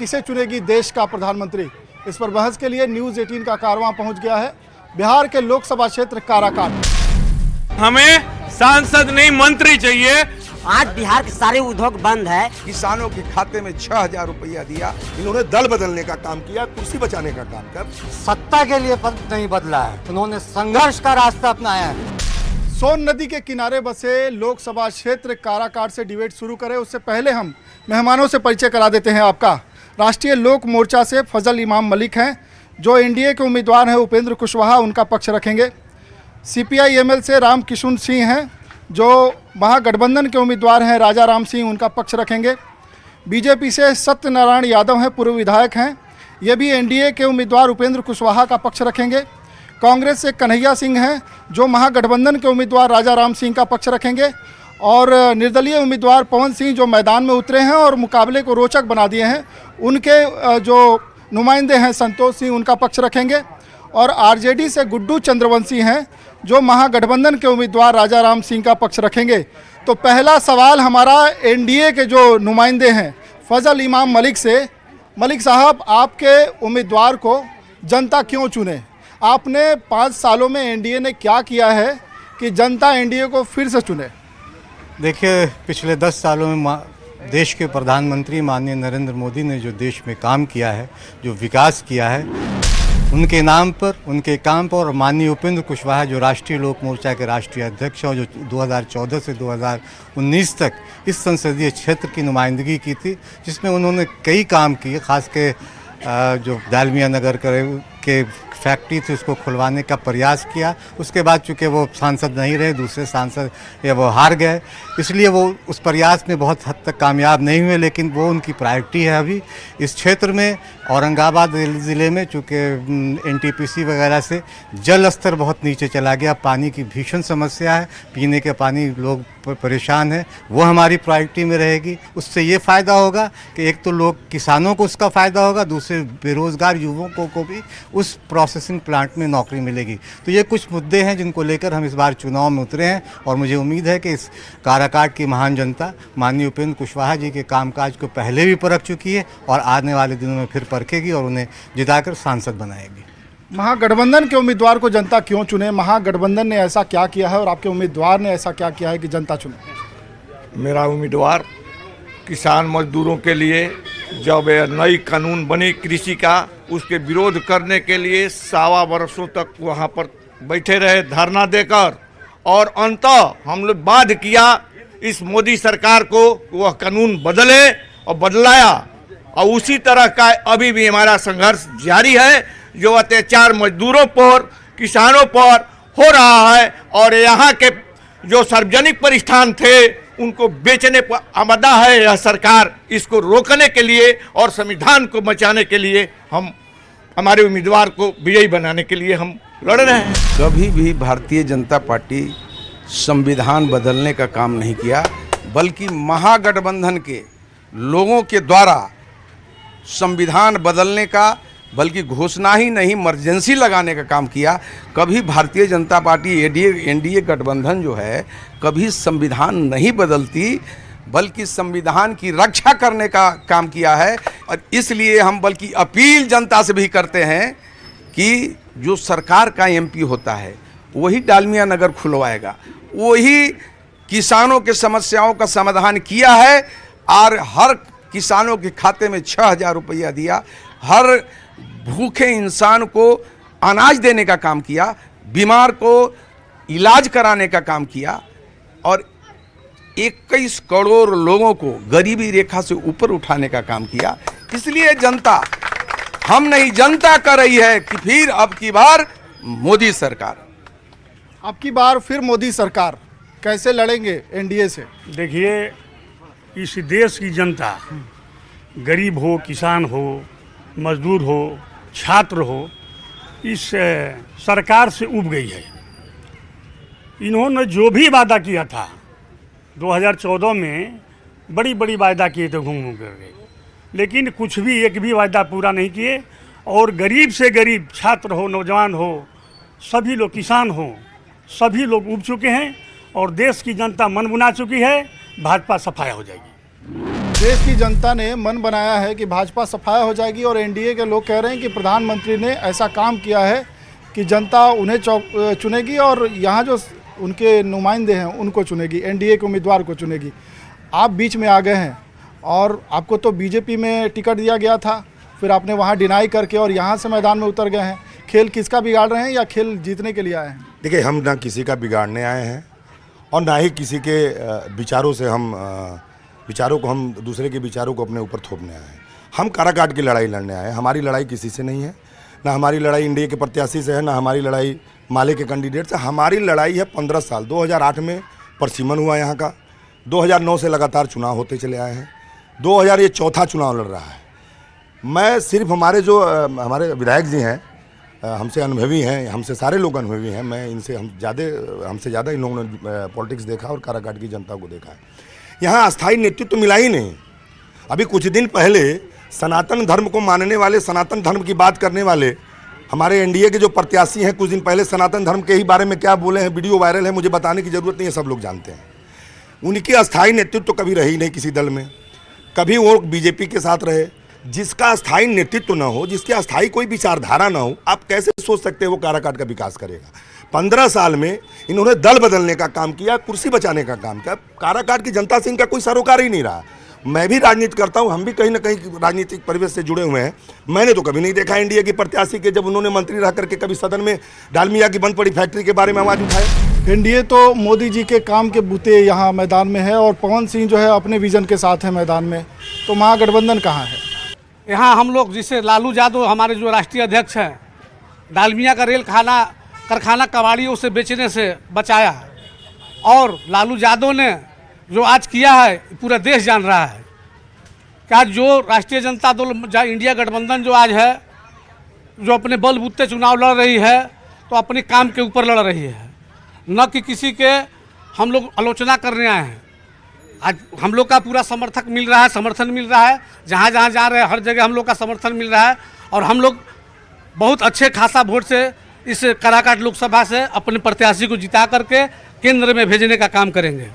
किसे चुनेगी देश का प्रधानमंत्री, इस पर बहस के लिए न्यूज़ 18 का कारवां पहुंच गया है बिहार के लोकसभा क्षेत्र काराकाट। हमें सांसद नहीं मंत्री चाहिए। आज बिहार के सारे उद्योग बंद है। किसानों के खाते में 6,000 रुपया दिया। इन्होंने दल बदलने का काम किया, कुर्सी बचाने का काम कर। सत्ता के लिए पद नहीं बदला है, उन्होंने संघर्ष का रास्ता अपनाया है। सोन नदी के किनारे बसे लोकसभा क्षेत्र काराकाट से डिबेट शुरू करें उससे पहले हम मेहमानों से परिचय करा देते हैं आपका। राष्ट्रीय लोक मोर्चा से फजल इमाम मलिक हैं, जो एनडीए के उम्मीदवार हैं उपेंद्र कुशवाहा, उनका पक्ष रखेंगे। सीपीआई-एमएल से राम किशुन सिंह हैं, जो महागठबंधन के उम्मीदवार हैं राजा राम सिंह, उनका पक्ष रखेंगे। बीजेपी से सत्यनारायण यादव हैं, पूर्व विधायक हैं, ये भी एनडीए के उम्मीदवार उपेंद्र कुशवाहा का पक्ष रखेंगे। कांग्रेस से कन्हैया सिंह हैं, जो महागठबंधन के उम्मीदवार राजा राम सिंह का पक्ष रखेंगे। और निर्दलीय उम्मीदवार पवन सिंह, जो मैदान में उतरे हैं और मुकाबले को रोचक बना दिए हैं, उनके जो नुमाइंदे हैं संतोष सिंह, उनका पक्ष रखेंगे। और आरजेडी से गुड्डू चंद्रवंशी हैं, जो महागठबंधन के उम्मीदवार राजा राम सिंह का पक्ष रखेंगे। तो पहला सवाल हमारा एनडीए के जो नुमाइंदे हैं फजल इमाम मलिक से। मलिक साहब, आपके उम्मीदवार को जनता क्यों चुने? आपने 5 सालों में एनडीए ने क्या किया है कि जनता एनडीए को फिर से चुने? देखिए, पिछले 10 सालों में देश के प्रधानमंत्री माननीय नरेंद्र मोदी ने जो देश में काम किया है, जो विकास किया है, उनके नाम पर, उनके काम पर, और माननीय उपेंद्र कुशवाहा जो राष्ट्रीय लोक मोर्चा के राष्ट्रीय अध्यक्ष हैं और जो 2014 से 2019 तक इस संसदीय क्षेत्र की नुमाइंदगी की थी, जिसमें उन्होंने कई काम किए। खास के जो दालमिया नगर के फैक्ट्री थी उसको खुलवाने का प्रयास किया। उसके बाद चूँकि वो सांसद नहीं रहे, दूसरे सांसद या वो हार गए, इसलिए वो उस प्रयास में बहुत हद तक कामयाब नहीं हुए। लेकिन वो उनकी प्रायोरिटी है अभी इस क्षेत्र में। औरंगाबाद ज़िले में चूँकि एनटीपीसी वगैरह से जल स्तर बहुत नीचे चला गया, पानी की भीषण समस्या है, पीने के पानी लोग परेशान हैं, वो हमारी प्रायोरिटी में रहेगी। उससे ये फ़ायदा होगा कि एक तो लोग, किसानों को उसका फ़ायदा होगा, दूसरे बेरोज़गार युवकों को भी उस प्रोसेसिंग प्लांट में नौकरी मिलेगी। तो ये कुछ मुद्दे हैं जिनको लेकर हम इस बार चुनाव में उतरे हैं, और मुझे उम्मीद है कि इस काराकाट की महान जनता माननीय उपेंद्र कुशवाहा जी के कामकाज को पहले भी परख चुकी है और आने वाले दिनों में फिर परखेगी और उन्हें जिताकर सांसद बनाएगी। महागठबंधन के उम्मीदवार को जनता क्यों चुने? महागठबंधन ने ऐसा क्या किया है और आपके उम्मीदवार ने ऐसा क्या किया है कि जनता चुने? मेरा उम्मीदवार किसान मजदूरों के लिए जब नई कानून बनी कृषि का, उसके विरोध करने के लिए 1.25 वर्षों तक वहाँ पर बैठे रहे धरना देकर, और अंततः हम लोग बाध्य किया इस मोदी सरकार को वह कानून बदले और बदलाया। और उसी तरह का अभी भी हमारा संघर्ष जारी है, जो अत्याचार मजदूरों पर, किसानों पर हो रहा है। और यहाँ के जो सार्वजनिक प्रतिष्ठान थे उनको बेचने पर आमादा है यह सरकार। इसको रोकने के लिए और संविधान को बचाने के लिए हम हमारे उम्मीदवार को विजयी बनाने के लिए हम लड़ रहे हैं। कभी भी भारतीय जनता पार्टी संविधान बदलने का काम नहीं किया, बल्कि महागठबंधन के लोगों के द्वारा संविधान बदलने का, बल्कि घोषणा ही नहीं इमरजेंसी लगाने का काम किया। कभी भारतीय जनता पार्टी एनडीए गठबंधन जो है कभी संविधान नहीं बदलती, बल्कि संविधान की रक्षा करने का काम किया है। और इसलिए हम बल्कि अपील जनता से भी करते हैं कि जो सरकार का एमपी होता है वही डालमिया नगर खुलवाएगा, वही किसानों के समस्याओं का समाधान किया है, और हर किसानों के खाते में 6,000 रुपया दिया, हर भूखे इंसान को अनाज देने का काम किया, बीमार को इलाज कराने का काम किया, और 21 करोड़ लोगों को गरीबी रेखा से ऊपर उठाने का काम किया। इसलिए जनता, हम नहीं, जनता कर रही है कि फिर अब की बार मोदी सरकार। अब की बार फिर मोदी सरकार। कैसे लड़ेंगे एनडीए से? देखिए, इस देश की जनता, गरीब हो, किसान हो, मजदूर हो, छात्र हो, इस सरकार से उब गई है। इन्होंने जो भी वादा किया था 2014 में, बड़ी बड़ी वादा किए थे घूम घूम करके, लेकिन कुछ भी, एक भी वादा पूरा नहीं किए। और गरीब से गरीब, छात्र हो, नौजवान हो, सभी लोग, किसान हो, सभी लोग उब चुके हैं, और देश की जनता मन बना चुकी है। भाजपा सफाया हो जाएगी। देश की जनता ने मन बनाया है कि भाजपा सफाया हो जाएगी और एनडीए के लोग कह रहे हैं कि प्रधानमंत्री ने ऐसा काम किया है कि जनता उन्हें चुनेगी और यहाँ जो उनके नुमाइंदे हैं उनको चुनेगी, एनडीए के उम्मीदवार को चुनेगी। आप बीच में आ गए हैं और आपको तो बीजेपी में टिकट दिया गया था, फिर आपने वहाँ डिनाई करके और यहाँ से मैदान में उतर गए हैं। खेल किसका बिगाड़ रहे हैं या खेल जीतने के लिए आए हैं? देखिए, हम ना किसी का बिगाड़ने आए हैं और ना ही किसी के विचारों को हम दूसरे के विचारों को अपने ऊपर थोपने आए हैं। हम काराकाट की लड़ाई लड़ने आए हैं। हमारी लड़ाई किसी से नहीं है, ना हमारी लड़ाई इंडिया के प्रत्याशी से है, ना हमारी लड़ाई माले के कैंडिडेट से। हमारी लड़ाई है 15 साल। 2008 में परसिमन हुआ यहाँ का, 2009 से लगातार चुनाव होते चले आए हैं, 2000 ये चौथा चुनाव लड़ रहा है। मैं सिर्फ हमारे विधायक जी हैं, हमसे अनुभवी हैं, हमसे सारे लोग अनुभवी हैं। मैं हमसे ज़्यादा इन लोगों ने पॉलिटिक्स देखा और काराकाट की जनता को देखा है। यहाँ अस्थायी नेतृत्व मिला ही नहीं। अभी कुछ दिन पहले सनातन धर्म को मानने वाले, सनातन धर्म की बात करने वाले हमारे एनडीए के जो प्रत्याशी हैं, कुछ दिन पहले सनातन धर्म के ही बारे में क्या बोले हैं, वीडियो वायरल है, मुझे बताने की ज़रूरत नहीं है, सब लोग जानते हैं। उनकी अस्थायी नेतृत्व तो कभी रही नहीं किसी दल में, कभी वो बीजेपी के साथ रहे। जिसका अस्थायी नेतृत्व न हो, जिसकी अस्थायी कोई विचारधारा न हो, आप कैसे सोच सकते हैं वो काराकाट का विकास करेगा? 15 साल में इन्होंने दल बदलने का काम किया, कुर्सी बचाने का काम किया। काराकाट की जनता से इनका कोई सरोकार ही नहीं रहा। मैं भी राजनीति करता हूं, हम भी कहीं ना कहीं राजनीतिक परिवेश से जुड़े हुए हैं। मैंने तो कभी नहीं देखा एनडीए की प्रत्याशी के, जब उन्होंने मंत्री रह करके कभी सदन में डालमिया की बंद पड़ी फैक्ट्री के बारे में आवाज़ उठाया। एनडीए तो मोदी जी के काम के बूते यहाँ मैदान में है और पवन सिंह जो है अपने विजन के साथ है मैदान में, तो महागठबंधन कहाँ है? यहाँ हम लोग जिसे लालू यादव हमारे जो राष्ट्रीय अध्यक्ष हैं, डालमिया का रेल कारखाना कबाड़ियों से बेचने से बचाया, और लालू यादव ने जो आज किया है पूरा देश जान रहा है कि आज जो राष्ट्रीय जनता दल इंडिया गठबंधन जो आज है, जो अपने बलबूते चुनाव लड़ रही है, तो अपने काम के ऊपर लड़ रही है, न कि किसी के हम लोग आलोचना करने आए हैं। आज हम लोग का पूरा समर्थन मिल रहा है, जहाँ जहाँ जा रहे हैं हर जगह हम लोग का समर्थन मिल रहा है, और हम लोग बहुत अच्छे खासा वोट से इस काराकाट लोकसभा से अपने प्रत्याशी को जिता करके केंद्र में भेजने का काम करेंगे।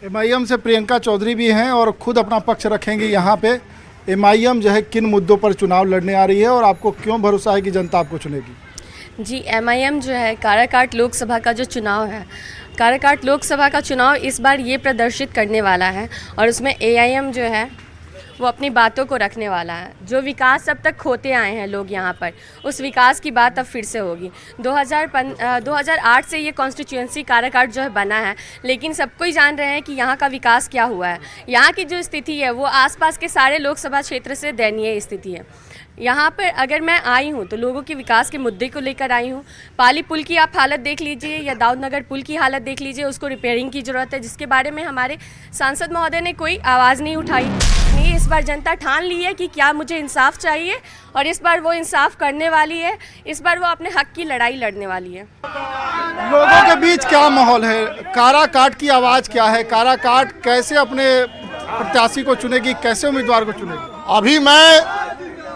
एमआईएम से प्रियंका चौधरी भी हैं और खुद अपना पक्ष रखेंगे यहाँ पे। एमआईएम जो है किन मुद्दों पर चुनाव लड़ने आ रही है और आपको क्यों भरोसा है कि जनता आपको चुनेगी? जी, एमआईएम जो है काराकाट लोकसभा का जो चुनाव है, काराकाट लोकसभा का चुनाव इस बार ये प्रदर्शित करने वाला है, और उसमें एआईएम जो है वो अपनी बातों को रखने वाला है। जो विकास अब तक खोते आए हैं लोग यहाँ पर, उस विकास की बात अब फिर से होगी। 2008 से ये कॉन्स्टिट्यूएंसी काराकाट जो है बना है, लेकिन सबको ही जान रहे हैं कि यहाँ का विकास क्या हुआ है। यहाँ की जो स्थिति है वो आसपास के सारे लोकसभा क्षेत्र से दयनीय स्थिति है। यहाँ पर अगर मैं आई हूँ तो लोगों के विकास के मुद्दे को लेकर आई हूँ। पाली पुल की आप हालत देख लीजिए या दाऊदनगर पुल की हालत देख लीजिए, उसको रिपेयरिंग की ज़रूरत है, जिसके बारे में हमारे सांसद महोदय ने कोई आवाज़ नहीं उठाई। नहीं, इस बार जनता ठान ली है कि क्या मुझे इंसाफ चाहिए, और इस बार वो इंसाफ करने वाली है। इस बार वो अपने हक की लड़ाई लड़ने वाली है। लोगों के बीच क्या माहौल है? काराकाट की आवाज़ क्या है? काराकाट कैसे अपने प्रत्याशी को चुनेगी, कैसे उम्मीदवार को चुनेगी? अभी मैं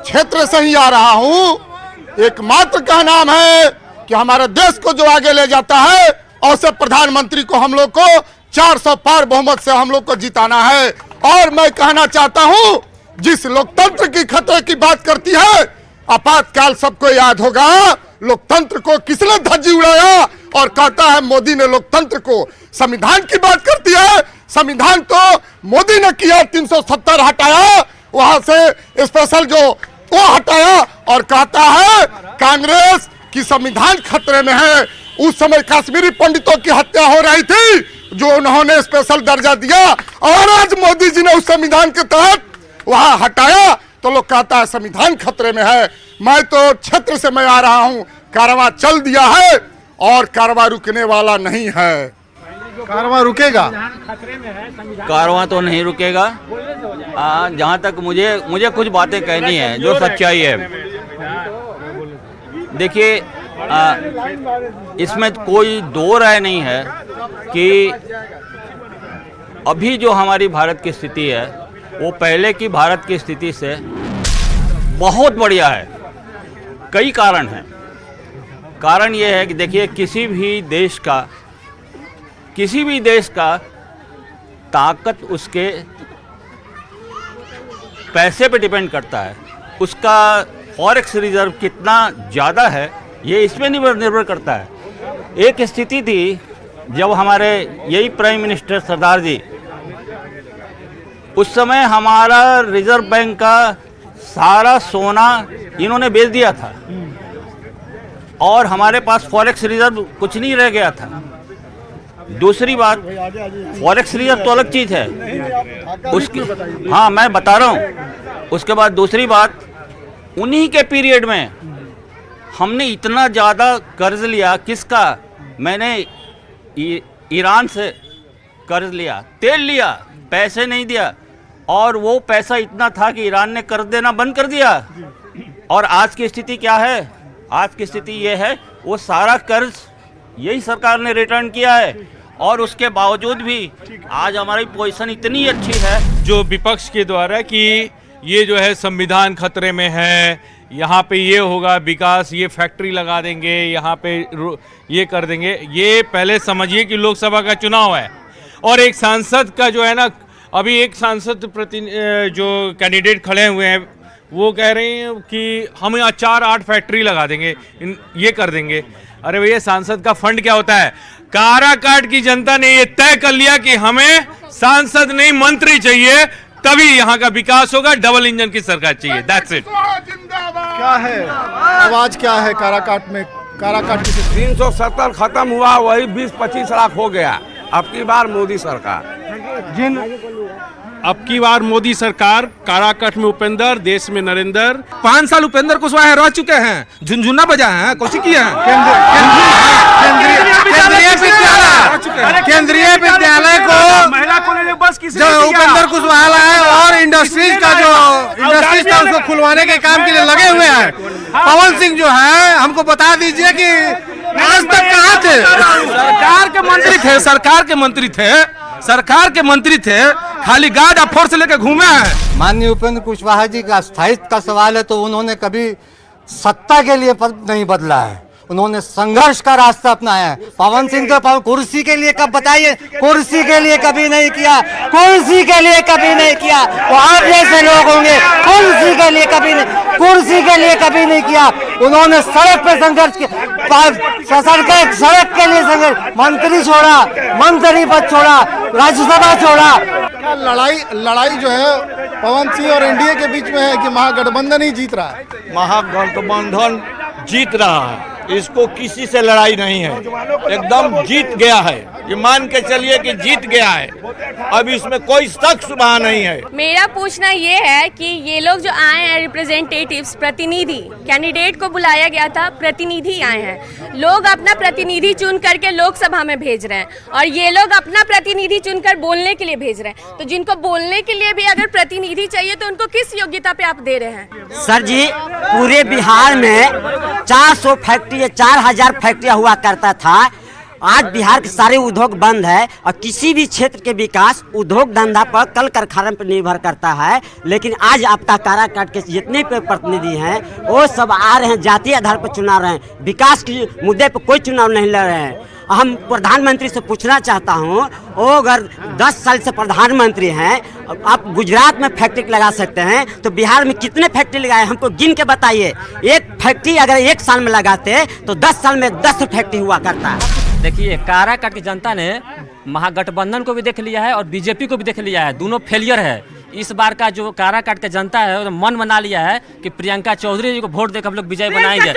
क्षेत्र से ही आ रहा हूं। एकमात्र का नाम है कि हमारे देश को जो आगे ले जाता है, और से प्रधानमंत्री को हम लोग को 400 पार बहुमत से हम लोग को जिताना है। और मैं कहना चाहता हूं, जिस लोकतंत्र की खतरे की बात करती है, आपातकाल सबको याद होगा। लोकतंत्र को किसने धज्जी उड़ाया और कहता है मोदी ने लोकतंत्र को। संविधान की बात करती है, संविधान तो मोदी ने किया, 370 हटाया, वहां से स्पेशल जो वो हटाया, और कहता है कांग्रेस की संविधान खतरे में है। उस समय कश्मीरी पंडितों की हत्या हो रही थी, जो उन्होंने स्पेशल दर्जा दिया, और आज मोदी जी ने उस संविधान के तहत वहां हटाया, तो लोग कहता है संविधान खतरे में है। मैं तो क्षेत्र से मैं आ रहा हूं, कारवां चल दिया है और कारवां रुकने वाला नहीं है। कारवां रुकेगा? कारवां तो नहीं रुकेगा। जहाँ तक मुझे कुछ बातें कहनी है जो सच्चाई है। देखिए, इसमें कोई दो राय नहीं है कि अभी जो हमारी भारत की स्थिति है वो पहले की भारत की स्थिति से बहुत बढ़िया है। कई कारण हैं। कारण ये है कि देखिए, किसी भी देश का ताकत उसके पैसे पे डिपेंड करता है, उसका फॉरेक्स रिजर्व कितना ज़्यादा है ये इसमें निर्भर करता है। एक स्थिति थी जब हमारे यही प्राइम मिनिस्टर सरदार जी, उस समय हमारा रिजर्व बैंक का सारा सोना इन्होंने बेच दिया था और हमारे पास फॉरेक्स रिजर्व कुछ नहीं रह गया था। दूसरी बात, फॉरेक्स रिजर्व तो अलग चीज़ है उसकी, हाँ मैं बता रहा हूँ। उसके बाद दूसरी बात, उन्हीं के पीरियड में हमने इतना ज़्यादा कर्ज लिया। किसका? मैंने ईरान से कर्ज लिया, तेल लिया, पैसे नहीं दिया, और वो पैसा इतना था कि ईरान ने कर्ज देना बंद कर दिया। और आज की स्थिति क्या है? आज की स्थिति ये है वो सारा कर्ज यही सरकार ने रिटर्न किया है, और उसके बावजूद भी आज हमारी पोजीशन इतनी अच्छी है। जो विपक्ष के द्वारा कि ये जो है संविधान खतरे में है, यहाँ पे ये होगा विकास, ये फैक्ट्री लगा देंगे, यहाँ पे ये कर देंगे। ये पहले समझिए कि लोकसभा का चुनाव है और एक सांसद का जो है ना, अभी एक सांसद जो कैंडिडेट खड़े हुए हैं वो कह रहे हैं कि हम यहाँ 4-8 फैक्ट्री लगा देंगे, ये कर देंगे। अरे भैया, सांसद का फंड क्या होता है? काराकाट की जनता ने ये तय कर लिया कि हमें सांसद नहीं मंत्री चाहिए, तभी यहाँ का विकास होगा। डबल इंजन की सरकार चाहिए, दैट्स इट। क्या है आवाज, क्या है काराकाट में? काराकाट की 370 खत्म हुआ, वही 20-25 लाख हो गया। अब की बार मोदी सरकार, अब की बार मोदी सरकार, काराकाट में उपेंद्र, देश में नरेंद्र। 5 साल उपेंद्र कुशवाहा रह चुके हैं, झुनझुना बजाए हैं, कुछ किए हैं। केंद्रीय विद्यालय को महिला कॉलेज बस किसी जो उपेंद्र कुशवाहा लाए और इंडस्ट्रीज का जो इंडस्ट्रीज था उसको खुलवाने के काम के लिए लगे हुए हैं। पवन सिंह जो है, हमको बता दीजिए कि आज तक कहाँ थे? सरकार के मंत्री थे, सरकार के मंत्री थे, सरकार के मंत्री थे, खाली गार्ड और फोर्स लेके घूमे हैं। माननीय उपेंद्र कुशवाहा जी का स्थायित्व का सवाल है तो उन्होंने कभी सत्ता के लिए पद नहीं बदला है, उन्होंने संघर्ष का रास्ता अपनाया है। पवन सिंह तो कुर्सी के लिए कब, बताइए, कुर्सी के लिए कभी नहीं किया, कुर्सी के लिए कभी नहीं किया। तो आप जैसे लोग होंगे, कुर्सी के लिए कभी नहीं, कुर्सी के लिए कभी नहीं किया। उन्होंने सड़क पे संघर्ष किया, सड़क के लिए संघर्ष, मंत्री छोड़ा, मंत्री पद छोड़ा, राज्यसभा छोड़ा। क्या लड़ाई जो है पवन सिंह और एनडीए के बीच में है कि महागठबंधन ही जीत रहा है? महागठबंधन जीत रहा है, इसको किसी से लड़ाई नहीं है, एकदम जीत गया है। ये मान के चलिए कि जीत गया है, अब इसमें कोई शक शुबा नहीं है। मेरा पूछना ये है कि ये लोग जो आए हैं रिप्रेजेंटेटिव्स, प्रतिनिधि, कैंडिडेट को बुलाया गया था, प्रतिनिधि आए हैं, लोग अपना प्रतिनिधि चुन करके लोकसभा में भेज रहे हैं और ये लोग अपना प्रतिनिधि चुनकर बोलने के लिए भेज रहे हैं। तो जिनको बोलने के लिए भी अगर प्रतिनिधि चाहिए तो उनको किस योग्यता पे आप दे रहे हैं? सर जी, पूरे बिहार में 400 फैक्ट्री, 4000 फैक्ट्रियाँ हुआ करता था। आज बिहार के सारे उद्योग बंद है और किसी भी क्षेत्र के विकास उद्योग धंधा पर, कल कारखाना पर निर्भर करता है। लेकिन आज आपका काराकाट के जितने पे प्रतिनिधि हैं वो सब आ रहे हैं, जातीय आधार पर चुना रहे हैं, विकास के मुद्दे पर कोई चुनाव नहीं लड़ रहे हैं। हम प्रधानमंत्री से पूछना चाहता हूँ, वो अगर 10 साल से प्रधानमंत्री हैं, आप गुजरात में फैक्ट्री लगा सकते हैं तो बिहार में कितने फैक्ट्री लगाए? हमको गिन के बताइए। एक फैक्ट्री अगर 1 साल में लगाते तो 10 साल में 10 फैक्ट्री हुआ करता है। देखिए, काराकाट की जनता ने महागठबंधन को भी देख लिया है और बीजेपी को भी देख लिया है, दोनों फेलियर है। इस बार का जो काराकाट की जनता है मन बना लिया है कि प्रियंका चौधरी जी को वोट देकर हम लोग विजय बनाएंगे। एक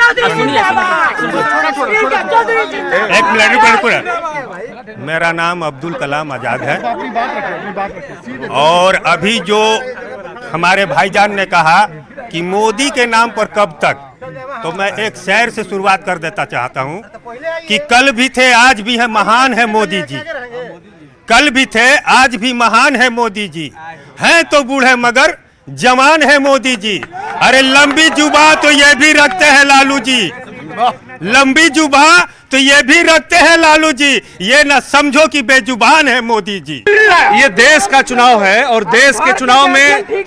मिनट, मेरा नाम अब्दुल कलाम आज़ाद है और अभी जो हमारे भाईजान ने कहा कि मोदी के नाम पर कब तक, तो मैं एक शेर से शुरुआत कर देता चाहता हूं कि कल भी थे आज भी है, महान है मोदी जी। कल भी थे आज भी महान है मोदी जी, हैं तो बूढ़े मगर जवान है मोदी जी। अरे लंबी जुबा तो ये भी रखते हैं लालू जी, लंबी जुबा तो ये भी रखते हैं लालू जी, ये ना समझो कि बेजुबान है मोदी जी। ये देश का चुनाव है और देश के चुनाव में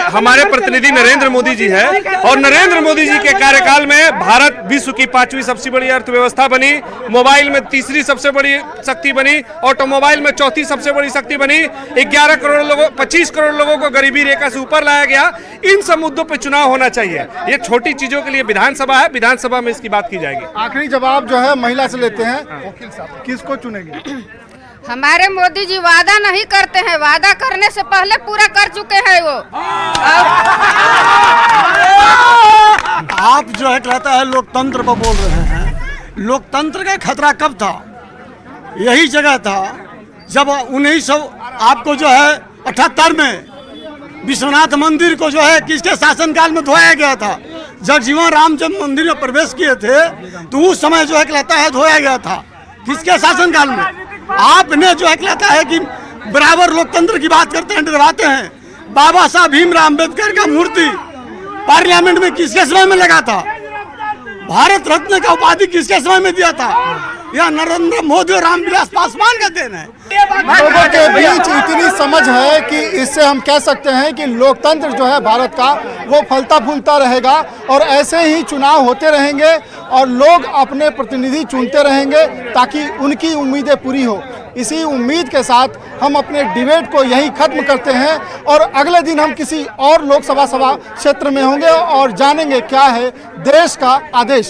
हमारे प्रतिनिधि नरेंद्र मोदी जी है और नरेंद्र मोदी जी के कार्यकाल में भारत विश्व की 5वीं सबसे बड़ी अर्थव्यवस्था बनी, मोबाइल में 3री सबसे बड़ी शक्ति बनी, ऑटोमोबाइल में 4थी सबसे बड़ी शक्ति बनी, 11 करोड़ लोगों 25 करोड़ लोगों को गरीबी रेखा से ऊपर लाया गया। इन सब मुद्दों पर चुनाव होना चाहिए। ये छोटी चीजों के लिए विधानसभा है, विधानसभा में इसकी बात की जाएगी। आखिरी जवाब जो है महिला से लेते हैं, वकील साहब किसको चुनेंगे? हमारे मोदी जी वादा नहीं करते हैं, वादा करने से पहले पूरा कर चुके हैं वो। आप जो है कहता है लोकतंत्र पर बोल रहे हैं, लोकतंत्र का खतरा कब था? यही जगह था जब 1900 आपको जो है 78 में विश्वनाथ मंदिर को जो है किसके शासनकाल में धोया गया था। जगजीवन राम जब मंदिर में प्रवेश किए थे तो उस समय जो है कहता है धोया गया था, किसके शासनकाल में? आपने जो है कहता है कि बराबर लोकतंत्र की बात करते हैं, डरवाते हैं। बाबा साहब भीमराव अम्बेडकर का मूर्ति पार्लियामेंट में किसके समय में लगा था? भारत रत्न का उपाधि किसके समय में दिया था? यह नरेंद्र मोदी और रामविलास पासवान का देन है। लोगों के बीच इतनी समझ है कि इससे हम कह सकते हैं कि लोकतंत्र जो है भारत का वो फलता फूलता रहेगा और ऐसे ही चुनाव होते रहेंगे और लोग अपने प्रतिनिधि चुनते रहेंगे ताकि उनकी उम्मीदें पूरी हो। इसी उम्मीद के साथ हम अपने डिबेट को यहीं खत्म करते हैं और अगले दिन हम किसी और लोकसभा क्षेत्र में होंगे और जानेंगे क्या है देश का आदेश।